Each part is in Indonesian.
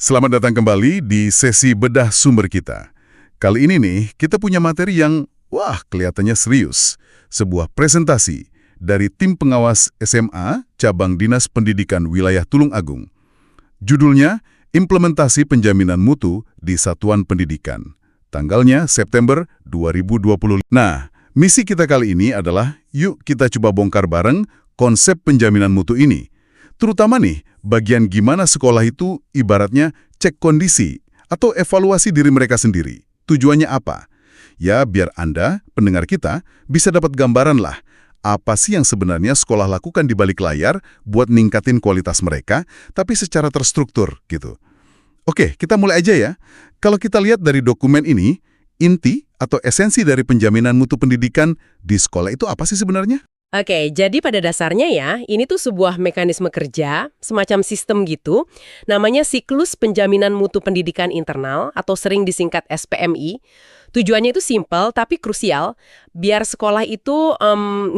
Selamat datang kembali di sesi bedah sumber kita. Kali ini nih, kita punya materi yang, kelihatannya serius. Sebuah presentasi dari tim pengawas SMA Cabang Dinas Pendidikan Wilayah Tulung Agung. Judulnya, Implementasi Penjaminan Mutu di Satuan Pendidikan. Tanggalnya September 2020. Nah, misi kita kali ini adalah, yuk kita coba bongkar bareng konsep penjaminan mutu ini. Terutama nih, bagian gimana sekolah itu ibaratnya cek kondisi atau evaluasi diri mereka sendiri. Tujuannya apa? Ya, biar Anda, pendengar kita, bisa dapat gambaran lah apa sih yang sebenarnya sekolah lakukan di balik layar buat ningkatin kualitas mereka, tapi secara terstruktur gitu. Oke, kita mulai aja ya. Kalau kita lihat dari dokumen ini, inti atau esensi dari penjaminan mutu pendidikan di sekolah itu apa sih sebenarnya? Oke, jadi pada dasarnya ya, ini tuh sebuah mekanisme kerja, semacam sistem gitu, namanya Siklus Penjaminan Mutu Pendidikan Internal, atau sering disingkat SPMI. Tujuannya itu simpel tapi krusial, biar sekolah itu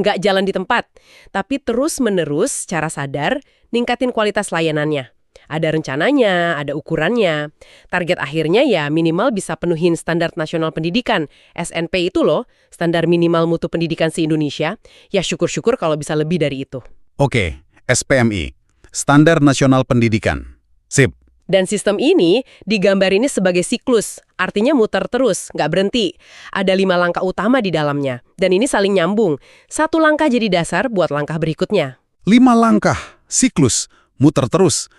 nggak jalan di tempat, tapi terus-menerus secara sadar ningkatin kualitas layanannya. Ada rencananya, ada ukurannya. Target akhirnya ya minimal bisa penuhin Standar Nasional Pendidikan. SNP itu loh, Standar Minimal Mutu Pendidikan se-Indonesia. Ya syukur-syukur kalau bisa lebih dari itu. Oke, SPMI, Standar Nasional Pendidikan. Sip. Dan sistem ini digambar ini sebagai siklus, artinya muter terus, nggak berhenti. Ada 5 langkah utama di dalamnya, dan ini saling nyambung. Satu langkah jadi dasar buat langkah berikutnya. 5 langkah, siklus, muter terus.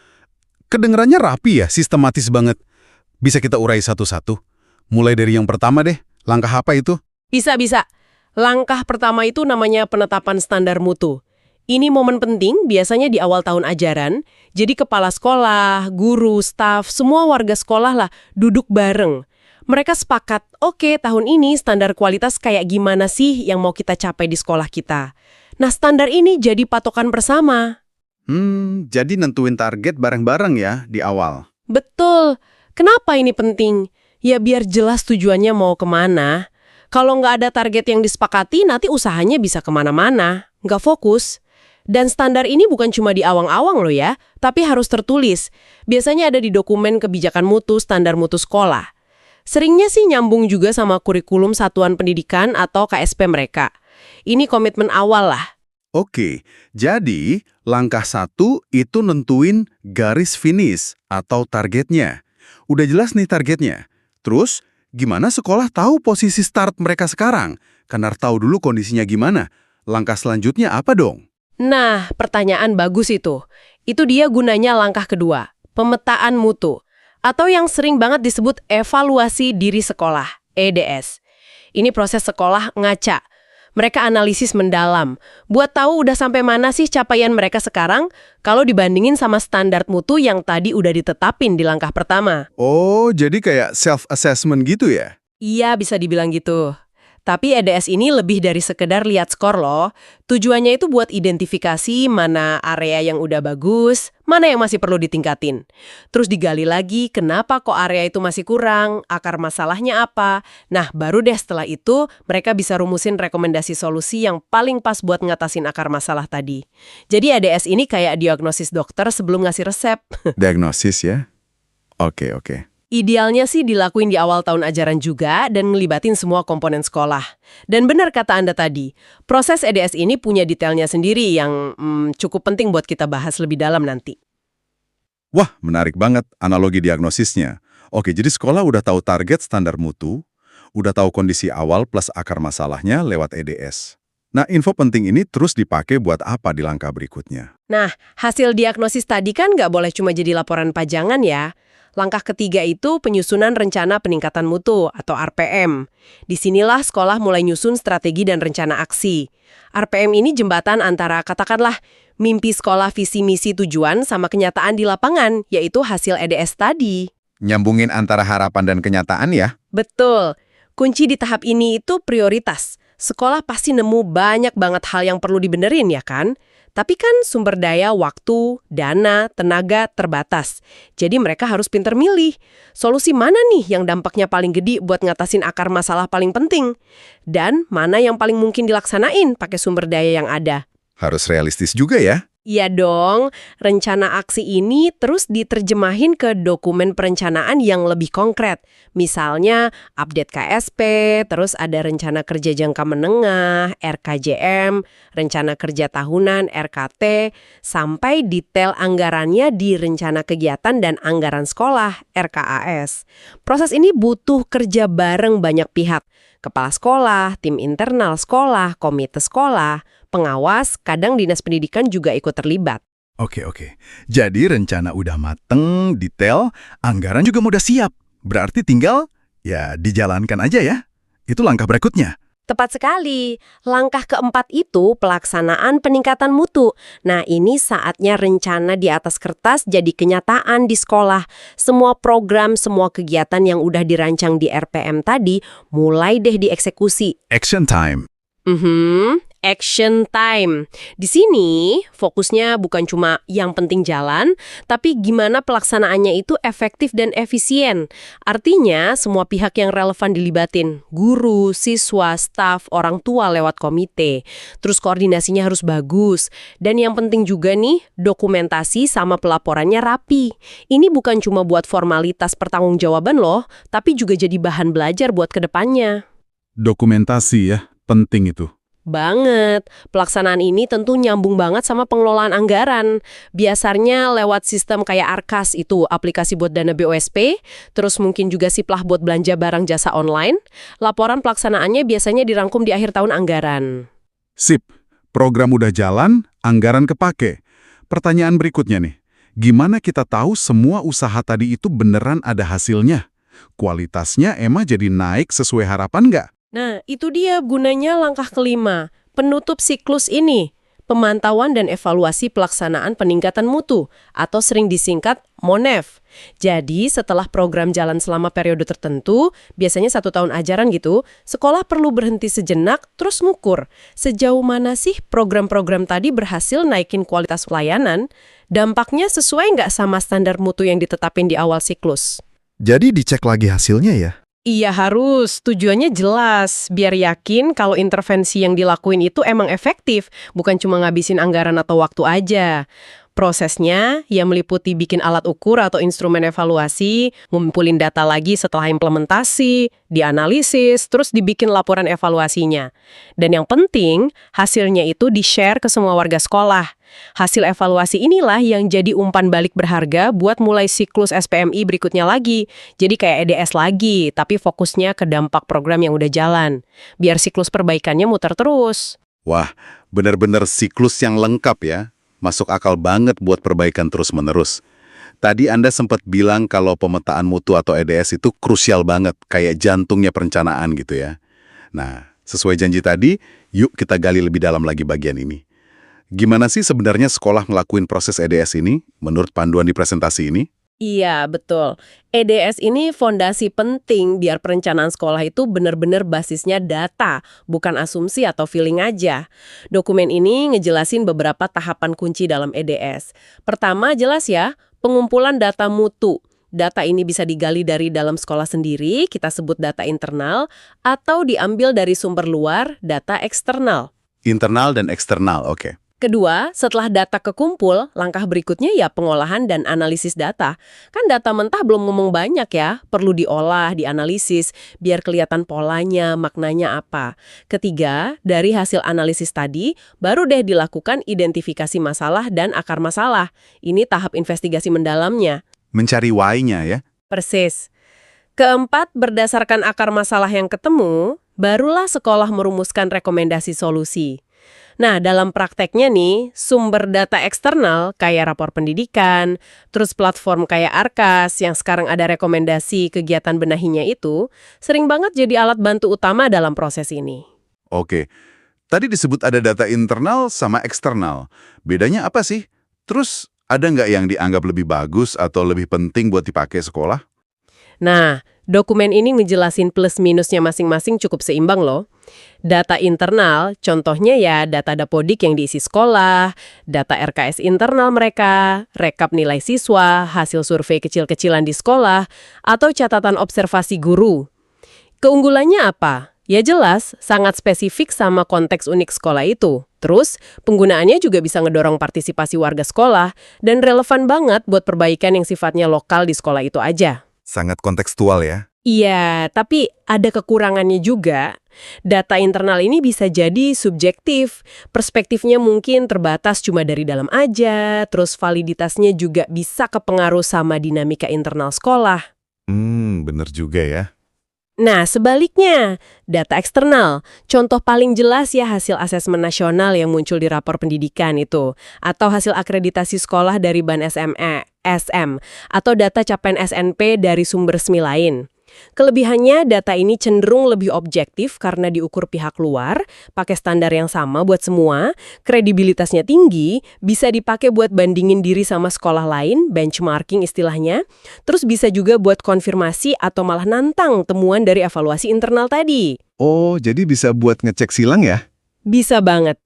Kedengerannya rapi ya, sistematis banget. Bisa kita urai satu-satu? Mulai dari yang pertama deh, langkah apa itu? Bisa. Langkah pertama itu namanya penetapan standar mutu. Ini momen penting biasanya di awal tahun ajaran, jadi kepala sekolah, guru, staf, semua warga sekolah lah duduk bareng. Mereka sepakat, oke, tahun ini standar kualitas kayak gimana sih yang mau kita capai di sekolah kita. Nah, standar ini jadi patokan bersama. Jadi nentuin target bareng-bareng ya di awal. Betul. Kenapa ini penting? Ya biar jelas tujuannya mau kemana. Kalau nggak ada target yang disepakati, nanti usahanya bisa kemana-mana. Nggak fokus. Dan standar ini bukan cuma di awang-awang loh ya, tapi harus tertulis. Biasanya ada di dokumen kebijakan mutu, standar mutu sekolah. Seringnya sih nyambung juga sama kurikulum satuan pendidikan atau KSP mereka. Ini komitmen awal lah. Oke, jadi langkah 1 itu nentuin garis finish atau targetnya. Udah jelas nih targetnya. Terus, gimana sekolah tahu posisi start mereka sekarang? Kan harus tahu dulu kondisinya gimana. Langkah selanjutnya apa dong? Nah, pertanyaan bagus itu. Itu dia gunanya langkah kedua, pemetaan mutu. Atau yang sering banget disebut evaluasi diri sekolah, EDS. Ini proses sekolah ngaca. Mereka analisis mendalam, buat tahu udah sampai mana sih capaian mereka sekarang kalau dibandingin sama standar mutu yang tadi udah ditetapin di langkah pertama. Oh, jadi kayak self-assessment gitu ya? Iya, bisa dibilang gitu. Tapi EDS ini lebih dari sekedar lihat skor loh. Tujuannya itu buat identifikasi mana area yang udah bagus, mana yang masih perlu ditingkatin. Terus digali lagi kenapa kok area itu masih kurang, akar masalahnya apa. Nah, baru deh setelah itu mereka bisa rumusin rekomendasi solusi yang paling pas buat ngatasin akar masalah tadi. Jadi EDS ini kayak diagnosis dokter sebelum ngasih resep. Diagnosis ya? Oke. Idealnya sih dilakuin di awal tahun ajaran juga dan ngelibatin semua komponen sekolah. Dan benar kata Anda tadi, proses EDS ini punya detailnya sendiri yang cukup penting buat kita bahas lebih dalam nanti. Wah, menarik banget analogi diagnosisnya. Oke, jadi sekolah udah tahu target standar mutu, udah tahu kondisi awal plus akar masalahnya lewat EDS. Nah, info penting ini terus dipakai buat apa di langkah berikutnya? Nah, hasil diagnosis tadi kan nggak boleh cuma jadi laporan pajangan ya. Langkah ketiga itu penyusunan rencana peningkatan mutu atau RPM. Disinilah sekolah mulai nyusun strategi dan rencana aksi. RPM ini jembatan antara katakanlah mimpi sekolah visi misi tujuan sama kenyataan di lapangan, yaitu hasil EDS tadi. Nyambungin antara harapan dan kenyataan ya? Betul. Kunci di tahap ini itu prioritas. Sekolah pasti nemu banyak banget hal yang perlu dibenerin ya kan? Tapi kan sumber daya, waktu, dana, tenaga terbatas. Jadi mereka harus pinter milih. Solusi mana nih yang dampaknya paling gede buat ngatasin akar masalah paling penting? Dan mana yang paling mungkin dilaksanain pakai sumber daya yang ada? Harus realistis juga ya? Iya dong, rencana aksi ini terus diterjemahin ke dokumen perencanaan yang lebih konkret. Misalnya update KSP, terus ada rencana kerja jangka menengah, RKJM, rencana kerja tahunan, RKT, sampai detail anggarannya di rencana kegiatan dan anggaran sekolah, RKAS. Proses ini butuh kerja bareng banyak pihak. Kepala sekolah, tim internal sekolah, komite sekolah, pengawas, kadang dinas pendidikan juga ikut terlibat. Oke. Jadi rencana udah mateng, detail, anggaran juga udah siap. Berarti tinggal, ya dijalankan aja ya. Itu langkah berikutnya. Tepat sekali. Langkah keempat itu pelaksanaan peningkatan mutu. Nah, ini saatnya rencana di atas kertas jadi kenyataan di sekolah. Semua program, semua kegiatan yang udah dirancang di RPM tadi mulai deh dieksekusi. Action time. Action time. Di sini fokusnya bukan cuma yang penting jalan, tapi gimana pelaksanaannya itu efektif dan efisien. Artinya semua pihak yang relevan dilibatin. Guru, siswa, staf, orang tua lewat komite. Terus koordinasinya harus bagus. Dan yang penting juga nih, dokumentasi sama pelaporannya rapi. Ini bukan cuma buat formalitas pertanggungjawaban loh, tapi juga jadi bahan belajar buat kedepannya. Dokumentasi ya, penting itu. Banget. Pelaksanaan ini tentu nyambung banget sama pengelolaan anggaran. Biasanya lewat sistem kayak Arkas itu, aplikasi buat dana BOSP, terus mungkin juga Siplah buat belanja barang jasa online. Laporan pelaksanaannya biasanya dirangkum di akhir tahun anggaran. Sip, program udah jalan, anggaran kepake. Pertanyaan berikutnya nih, gimana kita tahu semua usaha tadi itu beneran ada hasilnya? Kualitasnya emang jadi naik sesuai harapan nggak? Nah, itu dia gunanya langkah kelima, penutup siklus ini. Pemantauan dan evaluasi pelaksanaan peningkatan mutu, atau sering disingkat MONEF. Jadi, setelah program jalan selama periode tertentu, biasanya 1 tahun ajaran gitu, sekolah perlu berhenti sejenak, terus ngukur. Sejauh mana sih program-program tadi berhasil naikin kualitas pelayanan? Dampaknya sesuai nggak sama standar mutu yang ditetapin di awal siklus? Jadi dicek lagi hasilnya ya? Iya harus, tujuannya jelas, biar yakin kalau intervensi yang dilakuin itu emang efektif, bukan cuma ngabisin anggaran atau waktu aja. Prosesnya ya meliputi bikin alat ukur atau instrumen evaluasi, ngumpulin data lagi setelah implementasi, dianalisis, terus dibikin laporan evaluasinya. Dan yang penting, hasilnya itu di-share ke semua warga sekolah. Hasil evaluasi inilah yang jadi umpan balik berharga buat mulai siklus SPMI berikutnya lagi. Jadi kayak EDS lagi, tapi fokusnya ke dampak program yang udah jalan. Biar siklus perbaikannya muter terus. Wah, benar-benar siklus yang lengkap ya. Masuk akal banget buat perbaikan terus-menerus. Tadi Anda sempat bilang kalau pemetaan mutu atau EDS itu krusial banget, kayak jantungnya perencanaan gitu ya. Nah, sesuai janji tadi, yuk kita gali lebih dalam lagi bagian ini. Gimana sih sebenarnya sekolah ngelakuin proses EDS ini, menurut panduan di presentasi ini? Iya, betul. EDS ini fondasi penting biar perencanaan sekolah itu benar-benar basisnya data, bukan asumsi atau feeling aja. Dokumen ini ngejelasin beberapa tahapan kunci dalam EDS. Pertama, jelas ya, pengumpulan data mutu. Data ini bisa digali dari dalam sekolah sendiri, kita sebut data internal, atau diambil dari sumber luar, data eksternal. Internal dan eksternal, oke. Kedua, setelah data kekumpul, langkah berikutnya ya pengolahan dan analisis data. Kan data mentah belum ngomong banyak ya, perlu diolah, dianalisis, biar kelihatan polanya, maknanya apa. Ketiga, dari hasil analisis tadi, baru deh dilakukan identifikasi masalah dan akar masalah. Ini tahap investigasi mendalamnya. Mencari why-nya ya. Persis. Keempat, berdasarkan akar masalah yang ketemu, barulah sekolah merumuskan rekomendasi solusi. Nah, dalam prakteknya nih, sumber data eksternal kayak rapor pendidikan, terus platform kayak Arkas yang sekarang ada rekomendasi kegiatan benahinya itu, sering banget jadi alat bantu utama dalam proses ini. Oke. Tadi disebut ada data internal sama eksternal. Bedanya apa sih? Terus ada nggak yang dianggap lebih bagus atau lebih penting buat dipakai sekolah? Nah, dokumen ini ngejelasin plus minusnya masing-masing cukup seimbang loh. Data internal, contohnya ya data Dapodik yang diisi sekolah, data RKS internal mereka, rekap nilai siswa, hasil survei kecil-kecilan di sekolah, atau catatan observasi guru. Keunggulannya apa? Ya jelas, sangat spesifik sama konteks unik sekolah itu. Terus, penggunaannya juga bisa ngedorong partisipasi warga sekolah dan relevan banget buat perbaikan yang sifatnya lokal di sekolah itu aja. Sangat kontekstual ya. Iya, tapi ada kekurangannya juga. Data internal ini bisa jadi subjektif. Perspektifnya mungkin terbatas cuma dari dalam aja, terus validitasnya juga bisa kepengaruh sama dinamika internal sekolah. Bener juga ya. Nah, sebaliknya, data eksternal. Contoh paling jelas ya hasil asesmen nasional yang muncul di rapor pendidikan itu. Atau hasil akreditasi sekolah dari BAN SM. Atau data capaian SNP dari sumber resmi lain. Kelebihannya, data ini cenderung lebih objektif karena diukur pihak luar, pakai standar yang sama buat semua, kredibilitasnya tinggi, bisa dipakai buat bandingin diri sama sekolah lain, benchmarking istilahnya, terus bisa juga buat konfirmasi atau malah nantang temuan dari evaluasi internal tadi. Oh, jadi bisa buat ngecek silang ya? Bisa banget.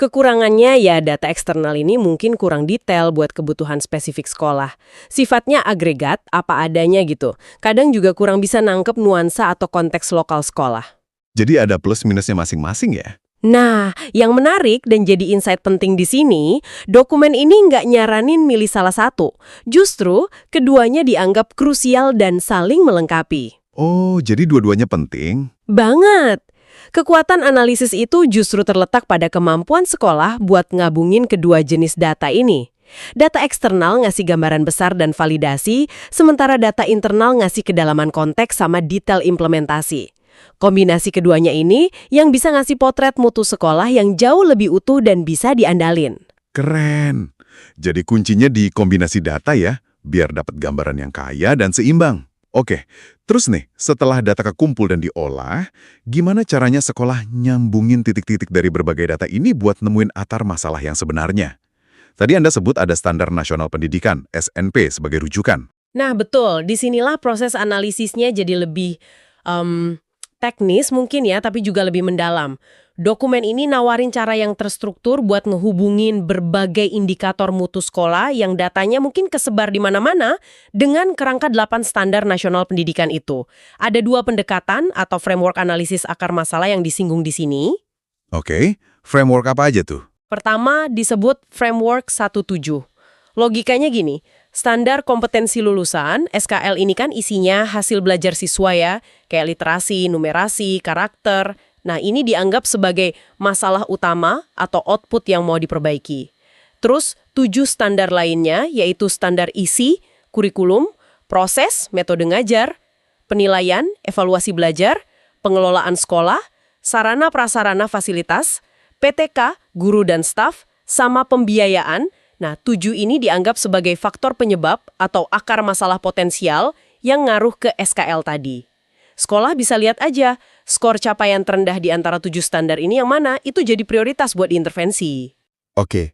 Kekurangannya ya data eksternal ini mungkin kurang detail buat kebutuhan spesifik sekolah. Sifatnya agregat, apa adanya gitu. Kadang juga kurang bisa nangkep nuansa atau konteks lokal sekolah. Jadi ada plus minusnya masing-masing ya? Nah, yang menarik dan jadi insight penting di sini, dokumen ini nggak nyaranin milih salah satu. Justru, keduanya dianggap krusial dan saling melengkapi. Oh, jadi dua-duanya penting? Banget! Kekuatan analisis itu justru terletak pada kemampuan sekolah buat ngabungin kedua jenis data ini. Data eksternal ngasih gambaran besar dan validasi, sementara data internal ngasih kedalaman konteks sama detail implementasi. Kombinasi keduanya ini yang bisa ngasih potret mutu sekolah yang jauh lebih utuh dan bisa diandalin. Keren. Jadi kuncinya di kombinasi data ya, biar dapat gambaran yang kaya dan seimbang. Oke, terus nih, setelah data kekumpul dan diolah, gimana caranya sekolah nyambungin titik-titik dari berbagai data ini buat nemuin akar masalah yang sebenarnya? Tadi Anda sebut ada Standar Nasional Pendidikan, SNP, sebagai rujukan. Nah, betul. Disinilah proses analisisnya jadi lebih teknis mungkin ya, tapi juga lebih mendalam. Dokumen ini nawarin cara yang terstruktur buat ngehubungin berbagai indikator mutu sekolah yang datanya mungkin kesebar di mana-mana dengan kerangka 8 standar nasional pendidikan itu. Ada 2 pendekatan atau framework analisis akar masalah yang disinggung di sini. Oke, framework apa aja tuh? Pertama disebut framework 17. Logikanya gini, standar kompetensi lulusan, SKL ini kan isinya hasil belajar siswa ya, kayak literasi, numerasi, karakter. Nah, ini dianggap sebagai masalah utama atau output yang mau diperbaiki. Terus, 7 standar lainnya, yaitu standar isi, kurikulum, proses, metode ngajar, penilaian, evaluasi belajar, pengelolaan sekolah, sarana prasarana fasilitas, PTK, guru dan staf, sama pembiayaan. Nah, 7 ini dianggap sebagai faktor penyebab atau akar masalah potensial yang ngaruh ke SKL tadi. Sekolah bisa lihat aja, skor capaian terendah di antara 7 standar ini yang mana, itu jadi prioritas buat diintervensi. Oke,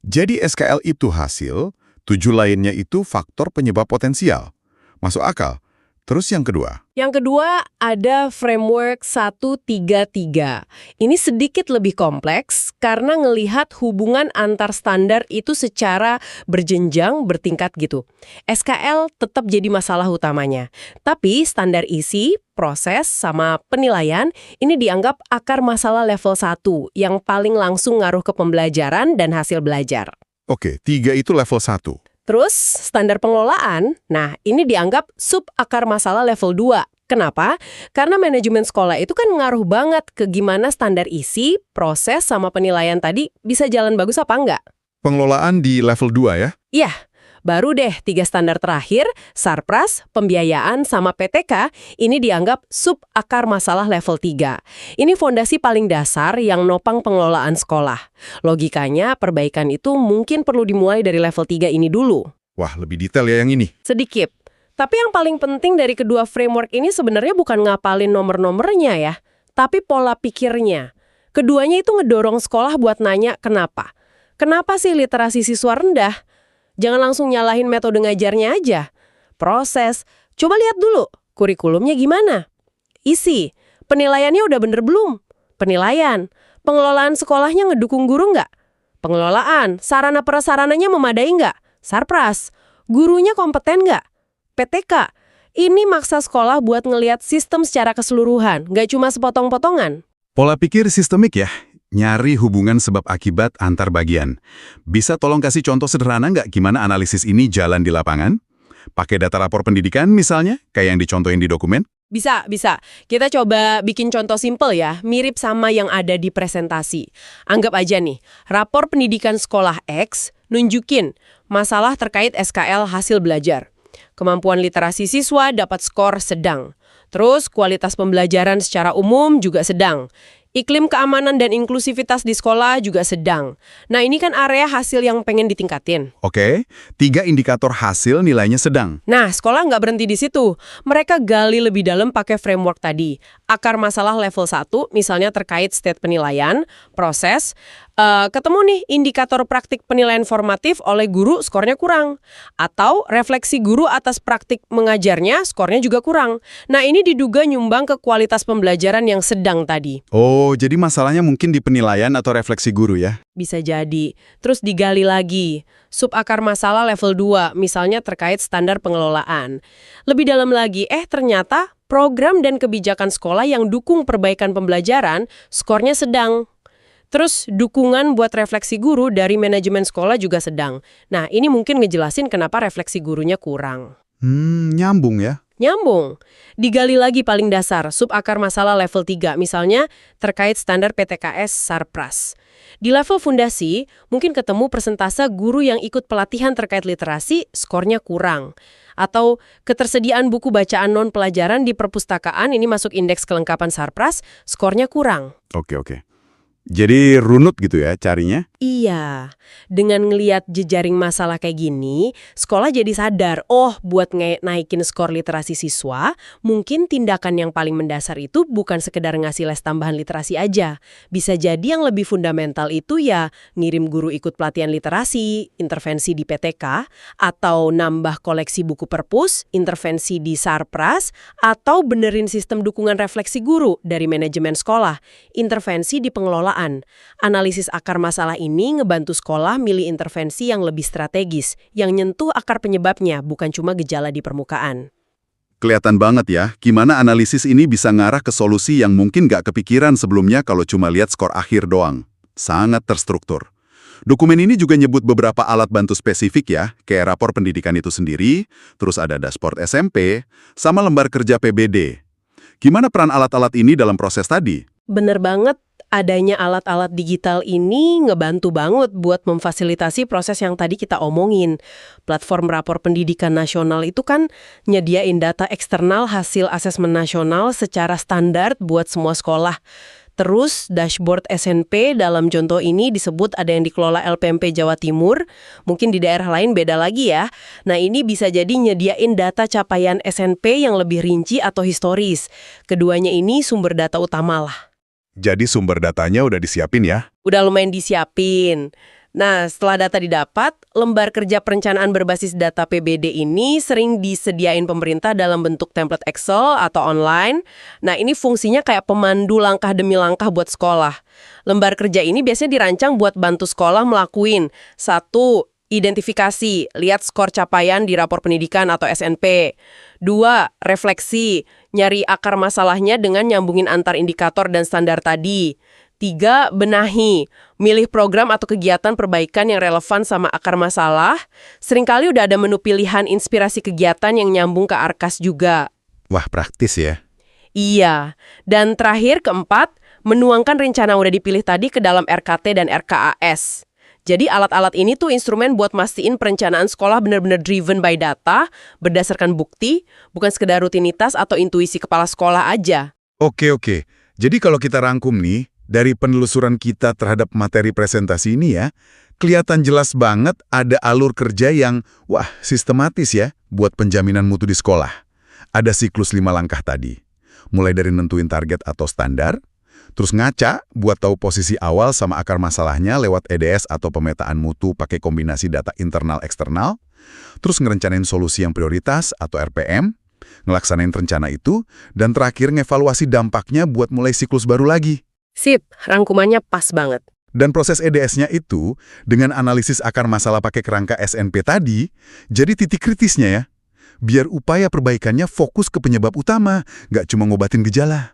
jadi SKL itu hasil, 7 lainnya itu faktor penyebab potensial. Masuk akal. Terus yang kedua? Yang kedua ada framework 133. Ini sedikit lebih kompleks karena ngelihat hubungan antar standar itu secara berjenjang, bertingkat gitu. SKL tetap jadi masalah utamanya. Tapi standar isi, proses, sama penilaian ini dianggap akar masalah level 1 yang paling langsung ngaruh ke pembelajaran dan hasil belajar. Oke, 3 itu level 1. Terus, standar pengelolaan, nah ini dianggap sub akar masalah level 2. Kenapa? Karena manajemen sekolah itu kan ngaruh banget ke gimana standar isi, proses, sama penilaian tadi bisa jalan bagus apa enggak. Pengelolaan di level 2 ya? Iya, baru deh 3 standar terakhir, sarpras, pembiayaan, sama PTK, ini dianggap sub akar masalah level 3. Ini fondasi paling dasar yang nopang pengelolaan sekolah. Logikanya, perbaikan itu mungkin perlu dimulai dari level 3 ini dulu. Wah, lebih detail ya yang ini. Sedikit. Tapi yang paling penting dari kedua framework ini sebenarnya bukan ngapalin nomor-nomornya ya, tapi pola pikirnya. Keduanya itu ngedorong sekolah buat nanya kenapa. Kenapa sih literasi siswa rendah? Jangan langsung nyalahin metode ngajarnya aja. Proses, coba lihat dulu, kurikulumnya gimana? Isi, penilaiannya udah bener belum? Penilaian, pengelolaan sekolahnya ngedukung guru nggak? Pengelolaan, sarana prasarananya memadai nggak? Sarpras, gurunya kompeten nggak? PTK, Ini maksa sekolah buat ngelihat sistem secara keseluruhan, nggak cuma sepotong-potongan. Pola pikir sistemik ya, nyari hubungan sebab akibat antar bagian. Bisa tolong kasih contoh sederhana nggak gimana analisis ini jalan di lapangan? Pakai data rapor pendidikan misalnya, kayak yang dicontohin di dokumen? Bisa, bisa. Kita coba bikin contoh simpel ya, mirip sama yang ada di presentasi. Anggap aja nih, rapor pendidikan sekolah X nunjukin masalah terkait SKL hasil belajar. Kemampuan literasi siswa dapat skor sedang. Terus kualitas pembelajaran secara umum juga sedang. Iklim keamanan dan inklusivitas di sekolah juga sedang. Nah, ini kan area hasil yang pengen ditingkatin. Oke, 3 indikator hasil nilainya sedang. Nah, sekolah nggak berhenti di situ. Mereka gali lebih dalam pakai framework tadi. Akar masalah level 1, misalnya terkait state penilaian, proses. Ketemu nih indikator praktik penilaian formatif oleh guru skornya kurang. Atau refleksi guru atas praktik mengajarnya skornya juga kurang. Nah, ini diduga nyumbang ke kualitas pembelajaran yang sedang tadi. Oh, jadi masalahnya mungkin di penilaian atau refleksi guru ya? Bisa jadi. Terus digali lagi. Subakar masalah level 2, misalnya terkait standar pengelolaan. Lebih dalam lagi, ternyata program dan kebijakan sekolah yang dukung perbaikan pembelajaran, skornya sedang. Terus dukungan buat refleksi guru dari manajemen sekolah juga sedang. Nah, ini mungkin ngejelasin kenapa refleksi gurunya kurang. Nyambung ya? Nyambung. Digali lagi paling dasar, subakar masalah level 3, misalnya terkait standar PTKS Sarpras. Di level fundasi, mungkin ketemu persentase guru yang ikut pelatihan terkait literasi, skornya kurang. Atau ketersediaan buku bacaan non-pelajaran di perpustakaan, ini masuk indeks kelengkapan Sarpras, skornya kurang. Oke. Jadi runut gitu ya carinya? Iya, dengan ngeliat jejaring masalah kayak gini, sekolah jadi sadar, buat naikin skor literasi siswa, mungkin tindakan yang paling mendasar itu bukan sekedar ngasih les tambahan literasi aja. Bisa jadi yang lebih fundamental itu ya ngirim guru ikut pelatihan literasi, intervensi di PTK, atau nambah koleksi buku perpus, intervensi di Sarpras, atau benerin sistem dukungan refleksi guru dari manajemen sekolah, intervensi di pengelolaan. Analisis akar masalah ini ngebantu sekolah milih intervensi yang lebih strategis, yang nyentuh akar penyebabnya, bukan cuma gejala di permukaan. Kelihatan banget ya, gimana analisis ini bisa ngarah ke solusi yang mungkin nggak kepikiran sebelumnya kalau cuma lihat skor akhir doang. Sangat terstruktur. Dokumen ini juga nyebut beberapa alat bantu spesifik ya, kayak rapor pendidikan itu sendiri, terus ada dashboard SMP, sama lembar kerja PBD. Gimana peran alat-alat ini dalam proses tadi? Bener banget. Adanya alat-alat digital ini ngebantu banget buat memfasilitasi proses yang tadi kita omongin. Platform rapor pendidikan nasional itu kan nyediain data eksternal hasil asesmen nasional secara standar buat semua sekolah. Terus dashboard SNP dalam contoh ini disebut ada yang dikelola LPMP Jawa Timur, mungkin di daerah lain beda lagi ya. Nah, ini bisa jadi nyediain data capaian SNP yang lebih rinci atau historis. Keduanya ini sumber data utama lah. Jadi sumber datanya udah disiapin ya? Udah lumayan disiapin. Nah, setelah data didapat, lembar kerja perencanaan berbasis data PBD ini sering disediain pemerintah dalam bentuk template Excel atau online. Nah, ini fungsinya kayak pemandu langkah demi langkah buat sekolah. Lembar kerja ini biasanya dirancang buat bantu sekolah melakuin 1. Identifikasi, lihat skor capaian di rapor pendidikan atau SNP. 2. Refleksi, nyari akar masalahnya dengan nyambungin antar indikator dan standar tadi. 3. Benahi, milih program atau kegiatan perbaikan yang relevan sama akar masalah. Seringkali udah ada menu pilihan inspirasi kegiatan yang nyambung ke Arkas juga. Wah, praktis ya. Iya. Dan terakhir, 4, menuangkan rencana udah dipilih tadi ke dalam RKT dan RKAS. Jadi alat-alat ini tuh instrumen buat mastiin perencanaan sekolah benar-benar driven by data, berdasarkan bukti, bukan sekedar rutinitas atau intuisi kepala sekolah aja. Oke. Jadi kalau kita rangkum nih, dari penelusuran kita terhadap materi presentasi ini ya, kelihatan jelas banget ada alur kerja yang, sistematis ya, buat penjaminan mutu di sekolah. Ada siklus 5 langkah tadi. Mulai dari nentuin target atau standar, terus ngaca buat tahu posisi awal sama akar masalahnya lewat EDS atau pemetaan mutu pakai kombinasi data internal-eksternal, terus ngerencanain solusi yang prioritas atau RPM, ngelaksanain rencana itu, dan terakhir ngevaluasi dampaknya buat mulai siklus baru lagi. Sip, rangkumannya pas banget. Dan proses EDS-nya itu, dengan analisis akar masalah pakai kerangka SNP tadi, jadi titik kritisnya ya. biar upaya perbaikannya fokus ke penyebab utama, nggak cuma ngobatin gejala.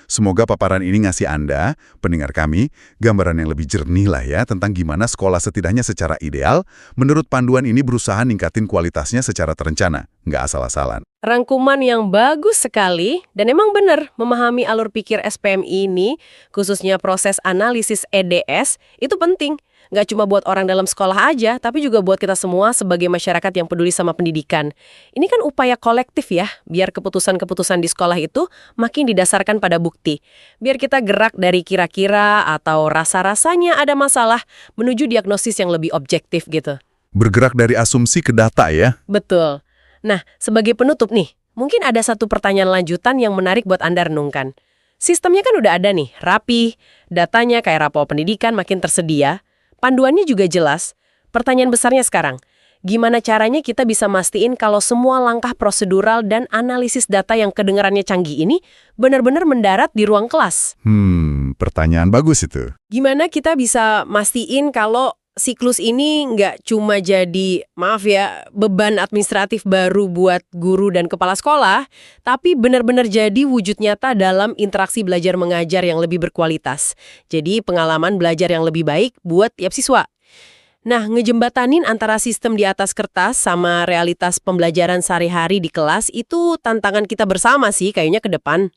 Semoga paparan ini ngasih Anda, pendengar kami, gambaran yang lebih jernih lah ya tentang gimana sekolah setidaknya secara ideal, menurut panduan ini berusaha ningkatin kualitasnya secara terencana, nggak asal-asalan. Rangkuman yang bagus sekali, dan emang benar memahami alur pikir SPMI ini, khususnya proses analisis EDS, itu penting. Nggak cuma buat orang dalam sekolah aja, tapi juga buat kita semua sebagai masyarakat yang peduli sama pendidikan. Ini kan upaya kolektif ya, biar keputusan-keputusan di sekolah itu makin didasarkan pada bukti. Biar kita gerak dari kira-kira atau rasa-rasanya ada masalah menuju diagnosis yang lebih objektif gitu. Bergerak dari asumsi ke data ya. Betul. Nah, sebagai penutup nih, mungkin ada satu pertanyaan lanjutan yang menarik buat Anda renungkan. Sistemnya kan udah ada nih, rapi, datanya kayak rapor pendidikan makin tersedia, panduannya juga jelas. Pertanyaan besarnya sekarang, gimana caranya kita bisa mastiin kalau semua langkah prosedural dan analisis data yang kedengarannya canggih ini benar-benar mendarat di ruang kelas? Pertanyaan bagus itu. Gimana kita bisa mastiin kalau siklus ini nggak cuma jadi, maaf ya, beban administratif baru buat guru dan kepala sekolah, tapi benar-benar jadi wujud nyata dalam interaksi belajar mengajar yang lebih berkualitas. Jadi pengalaman belajar yang lebih baik buat tiap siswa. Nah, ngejembatanin antara sistem di atas kertas sama realitas pembelajaran sehari-hari di kelas itu tantangan kita bersama sih kayaknya ke depan.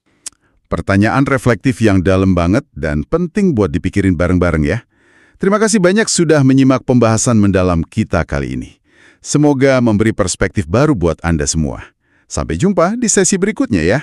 Pertanyaan reflektif yang dalam banget dan penting buat dipikirin bareng-bareng ya. Terima kasih banyak sudah menyimak pembahasan mendalam kita kali ini. Semoga memberi perspektif baru buat Anda semua. Sampai jumpa di sesi berikutnya ya.